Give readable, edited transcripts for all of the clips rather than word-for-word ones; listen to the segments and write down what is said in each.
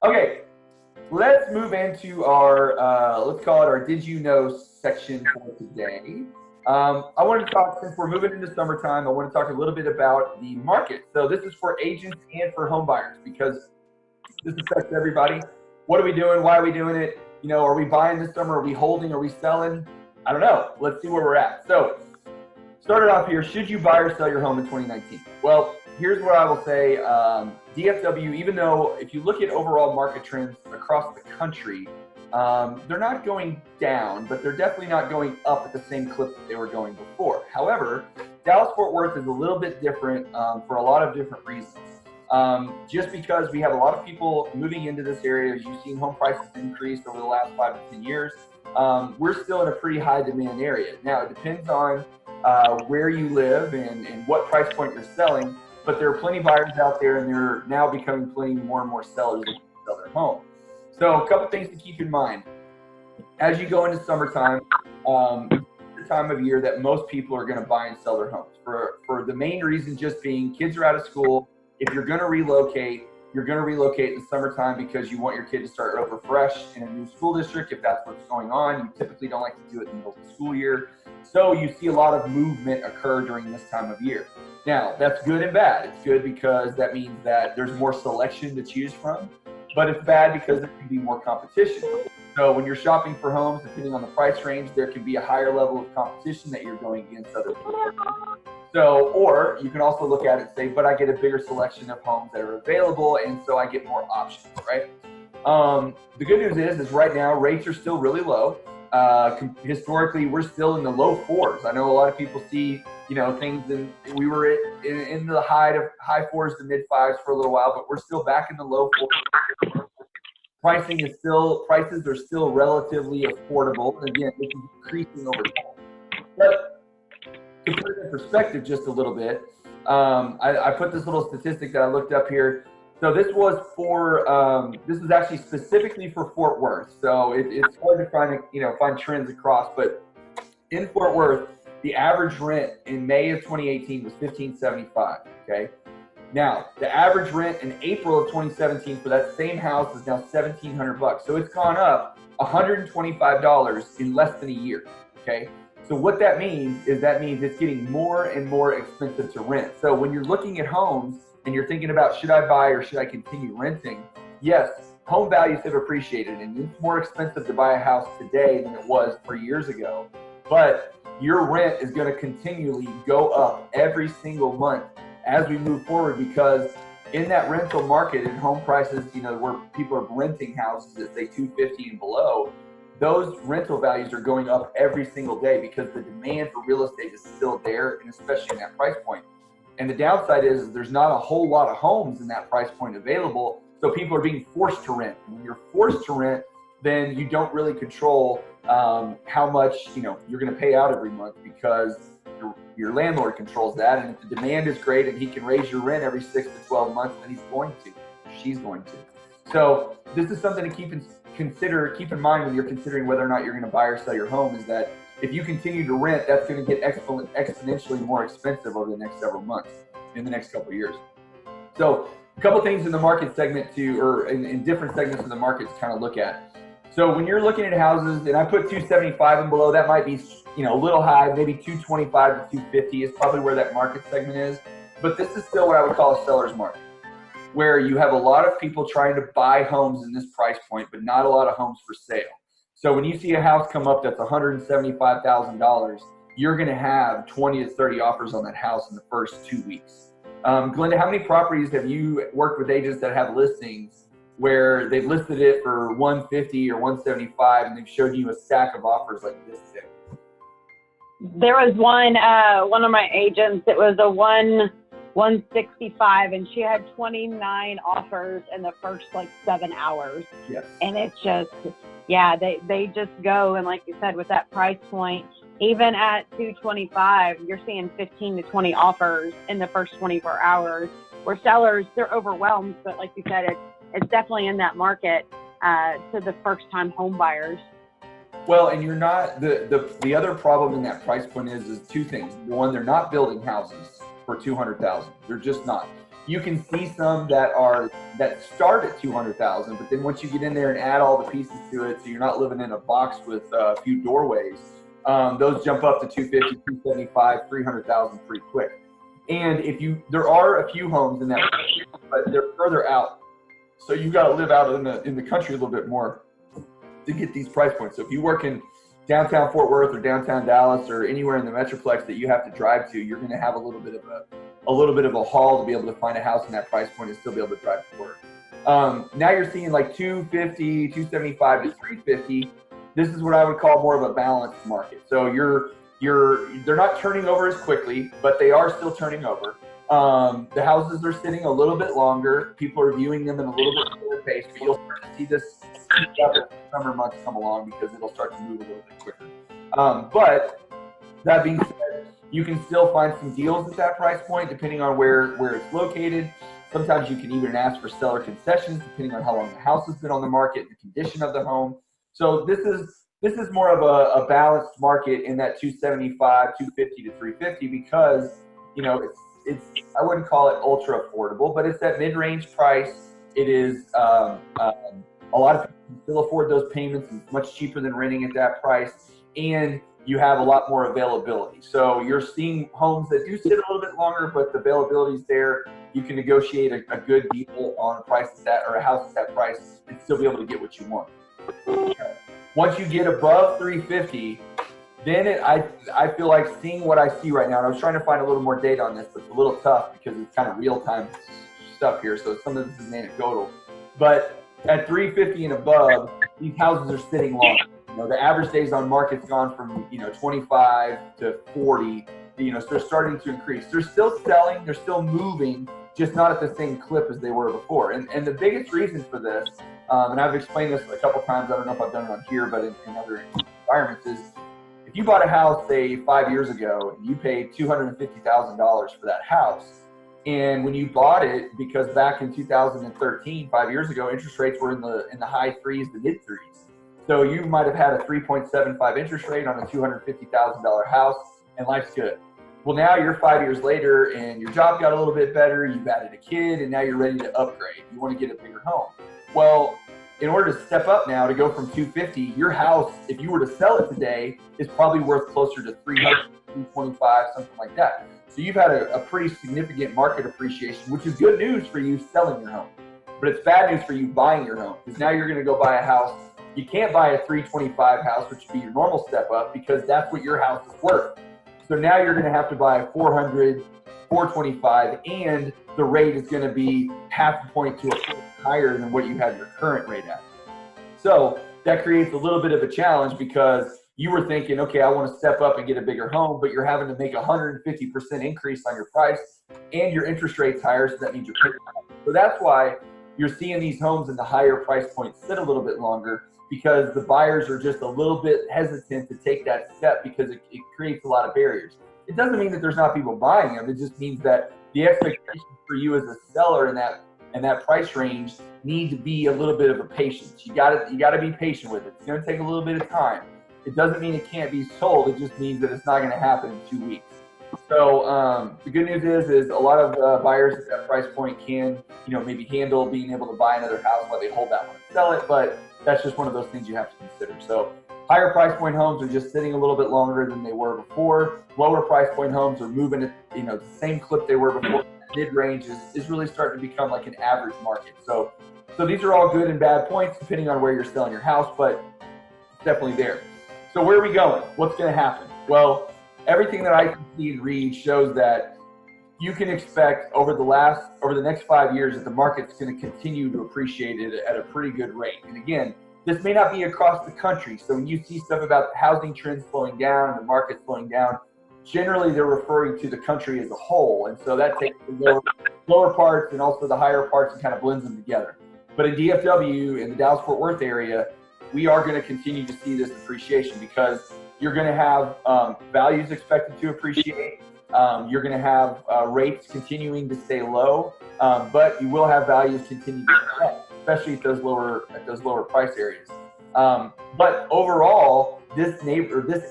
Okay, let's move into our, let's call it our Did You Know section for today. I wanted to talk, since we're moving into summertime, I want to talk a little bit about the market. So this is for agents and for home buyers because this affects everybody. What are we doing? Why are we doing it? You know, are we buying this summer? Are we holding? Are we selling? I don't know. Let's see where we're at. So started off here, should you buy or sell your home in 2019? Well, here's what I will say. DFW, even though if you look at overall market trends across the country, they're not going down, but they're definitely not going up at the same clip that they were going before. However, Dallas-Fort Worth is a little bit different for a lot of different reasons. Just because we have a lot of people moving into this area, as you've seen home prices increase over the last 5 to 10 years, we're still in a pretty high demand area. Now, it depends on where you live and what price point you're selling, but there are plenty of buyers out there, and they're now becoming plenty more and more sellers that sell their home. So a couple things to keep in mind. As you go into summertime, it's the time of year that most people are going to buy and sell their homes for the main reason just being kids are out of school. If you're going to relocate, you're going to relocate in the summertime because you want your kid to start over fresh in a new school district. If that's what's going on, you typically don't like to do it in the middle of the school year. So you see a lot of movement occur during this time of year. Now, that's good and bad. It's good because that means that there's more selection to choose from, but it's bad because there can be more competition. So when you're shopping for homes, depending on the price range, there can be a higher level of competition that you're going against other people. So, or you can also look at it and say, but I get a bigger selection of homes that are available, and so I get more options, right? The good news is right now rates are still really low. Historically, we're still in the low fours. I know a lot of people see, you know, things, and we were in the high fours to mid fives for a little while, but we're still back in the low fours. Prices are still relatively affordable. Again, this is increasing over time. But to put it in perspective just a little bit, I put this little statistic that I looked up here. So this was for, this is actually specifically for Fort Worth. So it's hard to find trends across, but in Fort Worth, the average rent in May of 2018 was $1,575, okay? Now, the average rent in April of 2017 for that same house is now $1,700. So it's gone up $125 in less than a year, okay? So what that means is it's getting more and more expensive to rent. So when you're looking at homes and you're thinking about should I buy or should I continue renting, yes, home values have appreciated, and it's more expensive to buy a house today than it was 3 years ago. But your rent is going to continually go up every single month as we move forward, because in that rental market and home prices, you know, where people are renting houses at say $250 and below, those rental values are going up every single day because the demand for real estate is still there, and especially in that price point. And the downside is there's not a whole lot of homes in that price point available, so people are being forced to rent. And when you're forced to rent, then you don't really control how much you're going to pay out every month, because your landlord controls that. And if the demand is great and he can raise your rent every 6 to 12 months, then he's going to, she's going to. So this is something to keep in mind when you're considering whether or not you're going to buy or sell your home, is that if you continue to rent, that's going to get exponentially more expensive over the next several months, in the next couple of years. So a couple things in the market segment or in different segments of the market to kind of look at. So when you're looking at houses, and I put 275 and below, that might be a little high, maybe 225 to 250 is probably where that market segment is. But this is still what I would call a seller's market, where you have a lot of people trying to buy homes in this price point, but not a lot of homes for sale. So when you see a house come up that's $175,000, you're going to have 20 to 30 offers on that house in the first 2 weeks. Glenda, how many properties have you worked with agents that have listings where they've listed it for 150 or 175 and they've showed you a stack of offers like this today? There was one of my agents, it was a 165, and she had 29 offers in the first 7 hours. Yes. And it's just, yeah, they just go, and like you said, with that price point, even at 225, you're seeing 15 to 20 offers in the first 24 hours. Where sellers, they're overwhelmed, but like you said, it's definitely in that market to the first-time home buyers. Well, and you're not, the other problem in that price point is two things. One, they're not building houses for $200,000. They're just not. you can see some that start at 200,000, but then once you get in there and add all the pieces to it, so you're not living in a box with a few doorways, those jump up to 250, 275, 300,000 pretty quick. And there are a few homes in that, but they're further out, so you got to live out in the country a little bit more to get these price points. So if you work in downtown Fort Worth or downtown Dallas or anywhere in the Metroplex that you have to drive to, you're going to have a little bit of a haul to be able to find a house in that price point and still be able to drive to work. Now you're seeing like 250, 275 to 350. This is what I would call more of a balanced market. So they're not turning over as quickly, but they are still turning over. The houses are sitting a little bit longer. People are viewing them in a little bit slower pace, but you'll start to see this as the summer months come along because it'll start to move a little bit quicker. But that being said, you can still find some deals at that price point depending on where it's located. Sometimes you can even ask for seller concessions depending on how long the house has been on the market, the condition of the home. So this is more of a balanced market in that 275, 250 to 350 because, you know, it's I wouldn't call it ultra affordable, but it's that mid-range price. It is a lot of people can still afford those payments. It's much cheaper than renting at that price, and you have a lot more availability. So you're seeing homes that do sit a little bit longer, but the availability is there. You can negotiate a good deal on a price or a house at that price and still be able to get what you want. Once you get above 350, then I feel like seeing what I see right now, and I was trying to find a little more data on this, but it's a little tough because it's kind of real-time stuff here, so some of this is anecdotal. But at 350 and above, these houses are sitting longer. You know, the average days on market's gone from 25 to 40. So they're starting to increase. They're still selling, they're still moving, just not at the same clip as they were before. And the biggest reason for this, and I've explained this a couple times, I don't know if I've done it on here, but in other environments, is if you bought a house, say 5 years ago, and you paid $250,000 for that house, and when you bought it, because back in 2013, 5 years ago, interest rates were in the high threes to mid threes. So you might have had a 3.75 interest rate on a $250,000 house, and life's good. Well, now you're 5 years later, and your job got a little bit better. You've added a kid, and now you're ready to upgrade. You want to get a bigger home. Well, in order to step up now to go from 250, your house, if you were to sell it today, is probably worth closer to 300, 325, something like that. So you've had a pretty significant market appreciation, which is good news for you selling your home. But it's bad news for you buying your home, because now you're going to go buy a house. You can't buy a 325 house, which would be your normal step up, because that's what your house is worth. So now you're going to have to buy a 400, 425, and the rate is going to be half a point to a point higher than what you have your current rate at. So that creates a little bit of a challenge because you were thinking, okay, I want to step up and get a bigger home, but you're having to make a 150% increase on your price, and your interest rate's higher, so that means you're paying higher. So that's why you're seeing these homes in the higher price points sit a little bit longer, because the buyers are just a little bit hesitant to take that step because it creates a lot of barriers. It doesn't mean that there's not people buying them. It just means that the expectations for you as a seller in that price range need to be a little bit of a patience. You gotta be patient with it. It's gonna take a little bit of time. It doesn't mean it can't be sold. It just means that it's not gonna happen in 2 weeks. So the good news is a lot of buyers at that price point can, maybe handle being able to buy another house while they hold that one and sell it, but that's just one of those things you have to consider. So higher price point homes are just sitting a little bit longer than they were before. Lower price point homes are moving at the same clip they were before. Mid-range is really starting to become like an average market. So these are all good and bad points depending on where you're selling your house, but it's definitely there. So where are we going? What's going to happen? Well, everything that I can see and read shows that you can expect over the next 5 years that the market's going to continue to appreciate it at a pretty good rate. And again, this may not be across the country. So when you see stuff about housing trends slowing down and the market slowing down, generally they're referring to the country as a whole. And so that takes the lower parts and also the higher parts and kind of blends them together. But in DFW, in the Dallas-Fort Worth area, we are going to continue to see this appreciation because you're going to have values expected to appreciate. You're going to have rates continuing to stay low, but you will have values continue to go up, especially at those lower price areas. But overall, this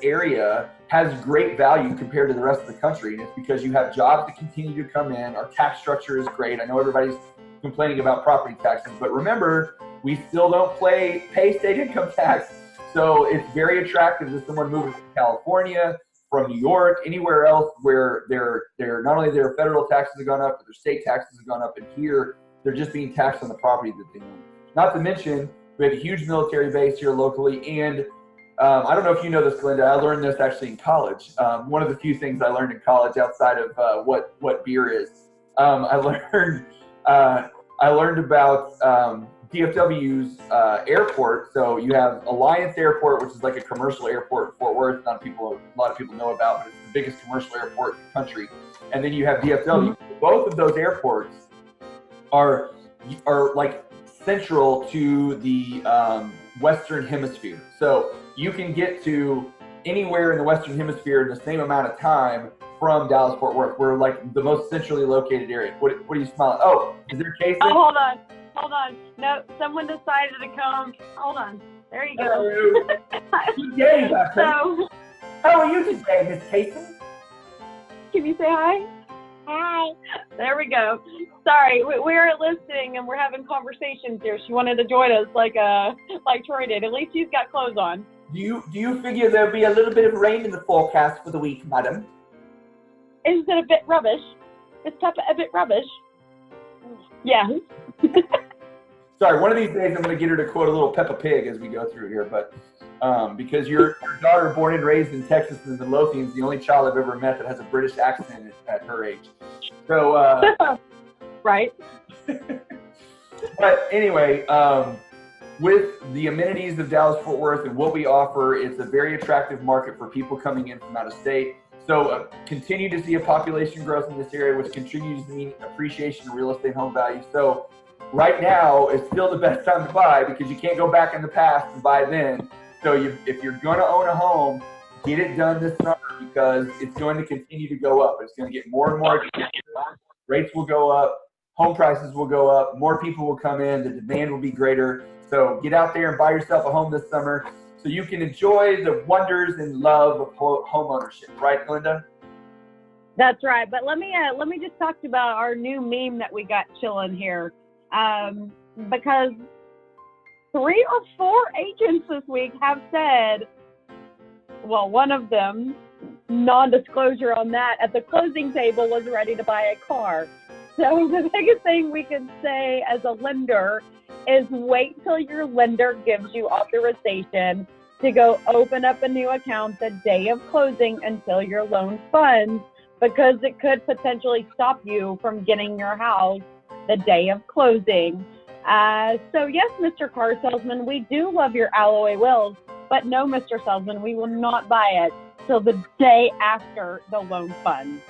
area has great value compared to the rest of the country. And it's because you have jobs that continue to come in. Our tax structure is great. I know everybody's complaining about property taxes, but remember, we still don't pay state income tax. So it's very attractive to someone moving from California, from New York, anywhere else where they're not only their federal taxes have gone up, but their state taxes have gone up. And here, they're just being taxed on the property that they own. Not to mention, we have a huge military base here locally. And I don't know if you know this, Glenda. I learned this actually in college. One of the few things I learned in college outside of what beer is. I learned about DFW's airport. So you have Alliance Airport, which is like a commercial airport in Fort Worth. A lot of people know about, but it's the biggest commercial airport in the country. And then you have DFW. Both of those airports are like central to the Western Hemisphere. So you can get to anywhere in the Western Hemisphere in the same amount of time from Dallas-Fort Worth. We're like the most centrally located area. What are you smiling? Oh, is there Casey? Oh, hold on. No, someone decided to come. Hold on. There you go. Good day, So, how are you today, Miss Casey? can you say hi? Hi. There we go. Sorry, we're listening and we're having conversations here. She wanted to join us like Troy did. At least she's got clothes on. Do you figure there'll be a little bit of rain in the forecast for the week, madam? Is it a bit rubbish? Is Peppa a bit rubbish? Yeah. Sorry, one of these days I'm going to get her to quote a little Peppa Pig as we go through here, but because your daughter, born and raised in Texas in the Midlothian, is the only child I've ever met that has a British accent at her age. So, right. But anyway, with the amenities of Dallas-Fort Worth and what we offer, it's a very attractive market for people coming in from out of state. So continue to see a population growth in this area, which continues to mean appreciation in real estate home value. So right now is still the best time to buy because you can't go back in the past and buy then. So if you're going to own a home, get it done this summer because it's going to continue to go up. It's going to get more and more expensive. Rates will go up. Home prices will go up. More people will come in. The demand will be greater. So get out there and buy yourself a home this summer so you can enjoy the wonders and love of home ownership. Right, Glenda? That's right. But let me just talk about our new meme that we got chilling here. Because 3 or 4 agents this week have said, well, one of them, non-disclosure on that, at the closing table was ready to buy a car. So the biggest thing we can say as a lender is wait till your lender gives you authorization to go open up a new account the day of closing until your loan funds, because it could potentially stop you from getting your house the day of closing. So yes, Mr. Car Salesman, we do love your alloy wheels, but no, Mr. Salesman, we will not buy it till the day after the loan funds.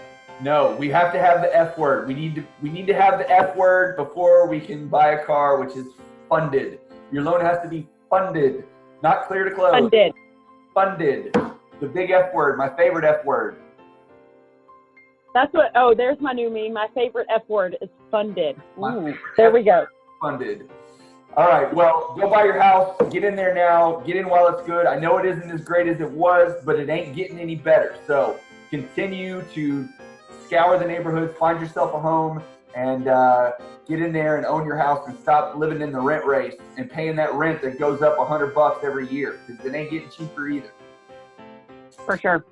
No, we have to have the F word. We need to have the F word before we can buy a car, which is funded. Your loan has to be funded, not clear to close. Funded. Funded. The big F word, my favorite F word. That's what, oh, there's my new meme. My favorite F word is funded. Ooh, there we go. Funded. All right, well, go buy your house. Get in there now. Get in while it's good. I know it isn't as great as it was, but it ain't getting any better. So continue to scour the neighborhoods, find yourself a home, and get in there and own your house and stop living in the rent race and paying that rent that goes up $100 every year because it ain't getting cheaper either. For sure.